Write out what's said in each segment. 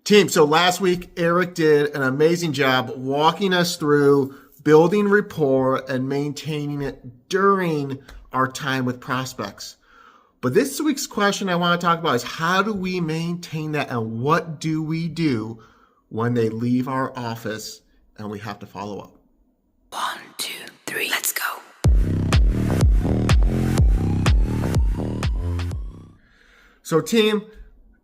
Team, so last week, Eric did an amazing job walking us through building rapport and maintaining it during our time with prospects. But this week's question I want to talk about is how do we maintain that and what do we do when they leave our office and we have to follow up? 1, 2, 3, let's go. So team,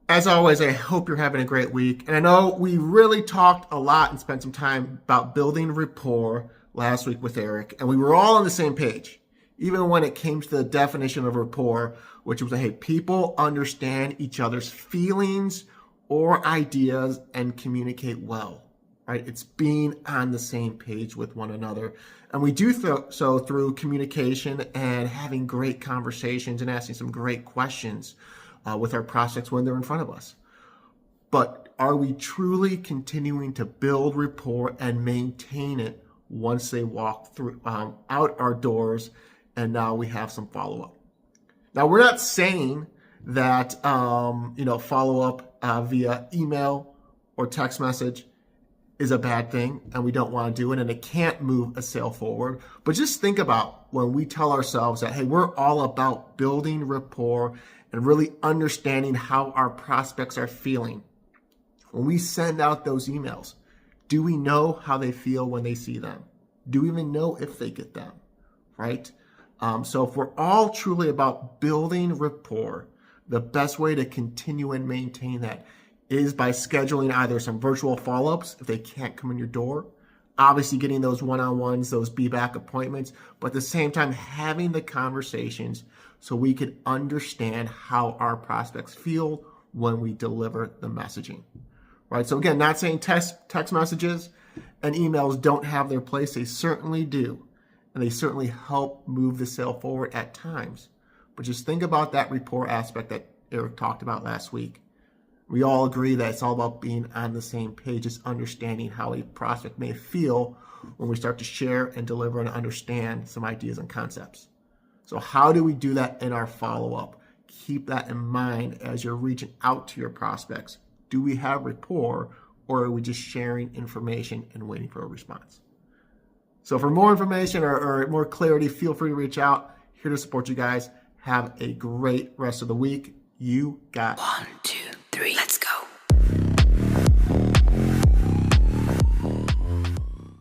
as always, I hope you're having a great week. And I know we really talked a lot and spent some time about building rapport last week with Eric, and we were all on the same page, even when it came to the definition of rapport, which was, hey, people understand each other's feelings or ideas and communicate well, right? It's being on the same page with one another. And we do so through communication and having great conversations and asking some great questions with our prospects when they're in front of us. But are we truly continuing to build rapport and maintain it once they walk through out our doors and now we have some follow-up? Now, we're not saying that follow-up via email or text message is a bad thing and we don't want to do it and it can't move a sale forward. But just think about when we tell ourselves that, hey, we're all about building rapport and really understanding how our prospects are feeling. When we send out those emails, do we know how they feel when they see them? Do we even know if they get them, right? So if we're all truly about building rapport, the best way to continue and maintain that is by scheduling either some virtual follow-ups if they can't come in your door, obviously getting those one-on-ones, those be-back appointments, but at the same time having the conversations so we can understand how our prospects feel when we deliver the messaging, right? So again, not saying text messages and emails don't have their place. They certainly do, and they certainly help move the sale forward at times. But just think about that rapport aspect that Eric talked about last week. We all agree that it's all about being on the same page, just understanding how a prospect may feel when we start to share and deliver and understand some ideas and concepts. So how do we do that in our follow-up? Keep that in mind as you're reaching out to your prospects. Do we have rapport or are we just sharing information and waiting for a response? So for more information or more clarity, feel free to reach out. Here to support you guys. Have a great rest of the week. You got 1, 2.